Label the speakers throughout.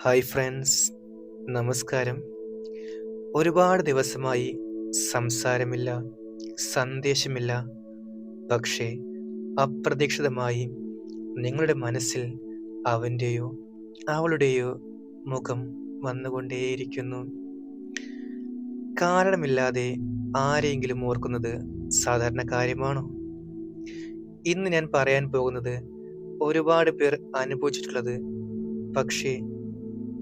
Speaker 1: Hi friends, നമസ്കാരം. ഒരുപാട് ദിവസമായി സംസാരമില്ല, സന്ദേശമില്ല. പക്ഷേ അപ്രതീക്ഷിതമായി നിങ്ങളുടെ മനസ്സിൽ അവൻ്റെയോ അവളുടെയോ മുഖം വന്നുകൊണ്ടേയിരിക്കുന്നു. കാരണമില്ലാതെ ആരെയെങ്കിലും ഓർക്കുന്നത് സാധാരണ കാര്യമാണോ? ഇന്ന് ഞാൻ പറയാൻ പോകുന്നത് ഒരുപാട് പേർ അനുഭവിച്ചിട്ടുള്ളത്, പക്ഷേ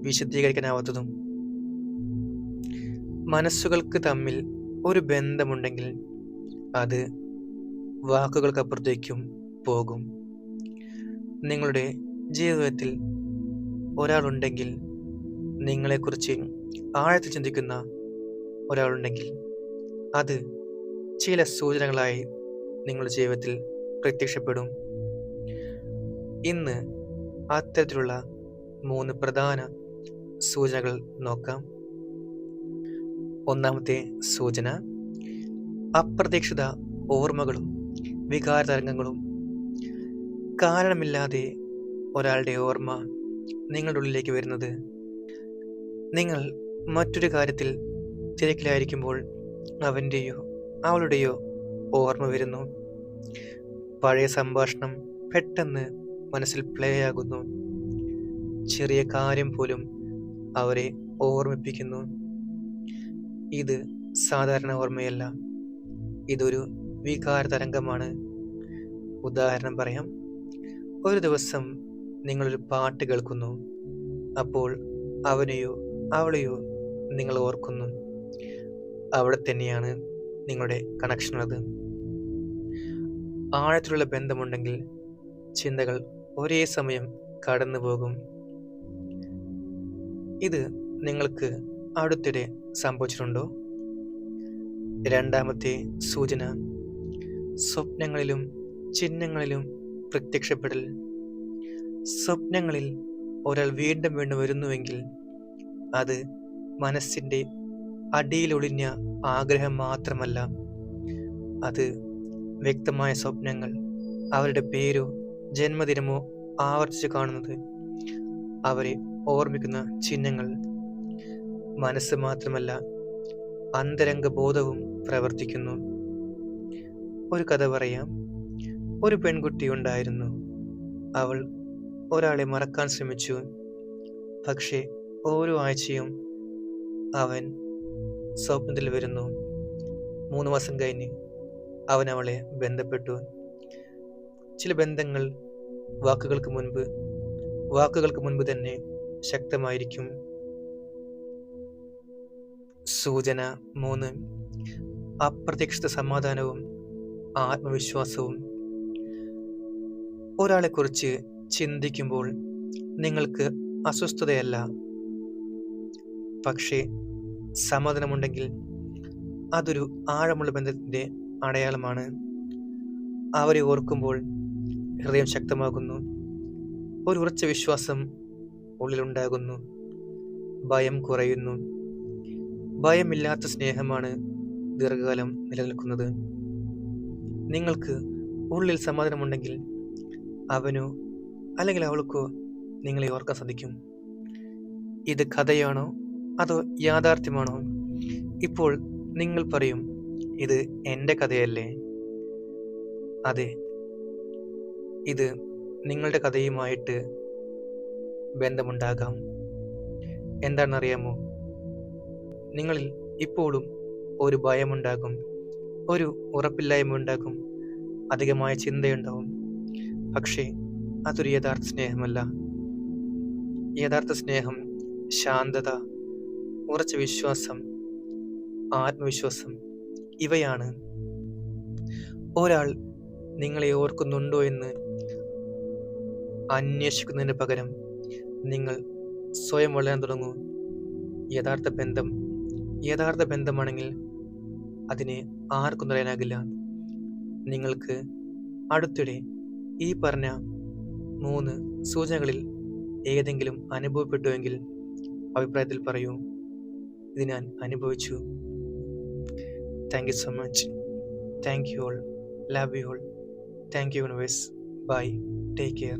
Speaker 1: വിശദീകരിക്കാനാവാത്തതും. മനസ്സുകൾക്ക് തമ്മിൽ ഒരു ബന്ധമുണ്ടെങ്കിൽ അത് വാക്കുകൾക്കപ്പുറത്തേക്കും പോകും. നിങ്ങളുടെ ജീവിതത്തിൽ ഒരാളുണ്ടെങ്കിൽ, നിങ്ങളെക്കുറിച്ച് ആഴത്തിൽ ചിന്തിക്കുന്ന ഒരാളുണ്ടെങ്കിൽ, അത് ചില സൂചനകളായി നിങ്ങളുടെ ജീവിതത്തിൽ പ്രത്യക്ഷപ്പെടും. ഇന്ന് അത്തരത്തിലുള്ള 3 പ്രധാന സൂചനകൾ നോക്കാം. ഒന്നാമത്തെ സൂചന, അപ്രതീക്ഷിത ഓർമ്മകളും വികാരതരംഗങ്ങളും. കാരണമില്ലാതെ ഒരാളുടെ ഓർമ്മ നിങ്ങളുടെ ഉള്ളിലേക്ക് വരുന്നത്. നിങ്ങൾ മറ്റൊരു കാര്യത്തിൽ തിരക്കിലായിരിക്കുമ്പോൾ അവൻ്റെയോ അവളുടെയോ ഓർമ്മ വരുന്നു. പഴയ സംഭാഷണം പെട്ടെന്ന് മനസ്സിൽ പ്ലേ ആകുന്നു. ചെറിയ കാര്യം പോലും അവരെ ഓർമ്മിപ്പിക്കുന്നു. ഇത് സാധാരണ ഓർമ്മയല്ല, ഇതൊരു വികാര തരംഗമാണ്. ഉദാഹരണം പറയാം. ഒരു ദിവസം നിങ്ങളൊരു പാട്ട് കേൾക്കുന്നു. അപ്പോൾ അവനെയോ അവളെയോ നിങ്ങൾ ഓർക്കുന്നു. അവിടെ തന്നെയാണ് നിങ്ങളുടെ കണക്ഷൻ ഉള്ളത്. ആഴത്തിലുള്ള ബന്ധമുണ്ടെങ്കിൽ ചിന്തകൾ ഒരേ സമയം കടന്നു പോകും. ഇത് നിങ്ങൾക്ക് അടുത്തിടെ സംഭവിച്ചിട്ടുണ്ടോ? രണ്ടാമത്തെ സൂചന, സ്വപ്നങ്ങളിലും ചിഹ്നങ്ങളിലും പ്രത്യക്ഷപ്പെടൽ. സ്വപ്നങ്ങളിൽ ഒരാൾ വീണ്ടും വീണ്ടും വരുന്നുവെങ്കിൽ അത് മനസ്സിൻ്റെ അടിയിലൊളിഞ്ഞ ആഗ്രഹം മാത്രമല്ല. അത് വ്യക്തമായ സ്വപ്നങ്ങൾ, അവരുടെ പേരോ ജന്മദിനമോ ആവർത്തിച്ച് കാണുന്നത്, അവരെ ഓർമ്മിക്കുന്ന ചിഹ്നങ്ങൾ. മനസ്സ് മാത്രമല്ല, അന്തരംഗ ബോധവും പ്രവർത്തിക്കുന്നു. ഒരു കഥ പറയാം. ഒരു പെൺകുട്ടി ഉണ്ടായിരുന്നു. അവൾ ഒരാളെ മറക്കാൻ ശ്രമിച്ചു. പക്ഷേ ഓരോ ആഴ്ചയും അവൻ സ്വപ്നത്തിൽ വരുന്നു. 3 മാസം കഴിഞ്ഞ് അവൻ അവളെ ബന്ധപ്പെട്ടു. ചില ബന്ധങ്ങൾ വാക്കുകൾക്ക് മുൻപ് തന്നെ ശക്തമായിരിക്കും. സൂചന 3, അപ്രതീക്ഷിത സമാധാനവും ആത്മവിശ്വാസവും. ഒരാളെക്കുറിച്ച് ചിന്തിക്കുമ്പോൾ നിങ്ങൾക്ക് അസ്വസ്ഥതയല്ല, പക്ഷേ സമാധാനമുണ്ടെങ്കിൽ അതൊരു ആഴമുള്ള ബന്ധത്തിൻ്റെ അടയാളമാണ്. അവരെ ഓർക്കുമ്പോൾ ഹൃദയം ശക്തമാകുന്നു. ഒരു ഉറച്ച വിശ്വാസം ഉള്ളിലുണ്ടാകുന്നു. ഭയം കുറയുന്നു. ഭയമില്ലാത്ത സ്നേഹമാണ് ദീർഘകാലം നിലനിൽക്കുന്നത്. നിങ്ങൾക്ക് ഉള്ളിൽ സമാധാനമുണ്ടെങ്കിൽ അവനോ അല്ലെങ്കിൽ അവൾക്കോ നിങ്ങളെ ഓർക്കാൻ സാധിക്കും. ഇത് കഥയാണോ അതോ യാഥാർത്ഥ്യമാണോ? ഇപ്പോൾ നിങ്ങൾ പറയും, ഇത് എൻ്റെ കഥയല്ലേ? അതെ, ഇത് നിങ്ങളുടെ കഥയുമായിട്ട് ബന്ധമുണ്ടാകാം. എന്താണെന്നറിയാമോ? നിങ്ങളിൽ ഇപ്പോഴും ഒരു ഭയമുണ്ടാകും, ഒരു ഉറപ്പില്ലായ്മ ഉണ്ടാകും, അധികമായ ചിന്തയുണ്ടാവും. പക്ഷേ അതൊരു യഥാർത്ഥ സ്നേഹമല്ല. യഥാർത്ഥ സ്നേഹം ശാന്തത, ഉറച്ച വിശ്വാസം, ആത്മവിശ്വാസം ഇവയാണ്. ഒരാൾ നിങ്ങളെ ഓർക്കുന്നുണ്ടോ എന്ന് അന്വേഷിക്കുന്നതിന് പകരം നിങ്ങൾ സ്വയം വളരാൻ തുടങ്ങൂ. യഥാർത്ഥ ബന്ധമാണെങ്കിൽ അതിനെ ആർക്കും തടയാനാകില്ല. നിങ്ങൾക്ക് അടുത്തിടെ ഈ പറഞ്ഞ 3 സൂചനകളിൽ ഏതെങ്കിലും അനുഭവപ്പെട്ടുവെങ്കിൽ അഭിപ്രായത്തിൽ പറയൂ. ഇത് ഞാൻ അനുഭവിച്ചു. Thank you so much. Thank you all. Love you all. Thank you universe. Bye. Take care.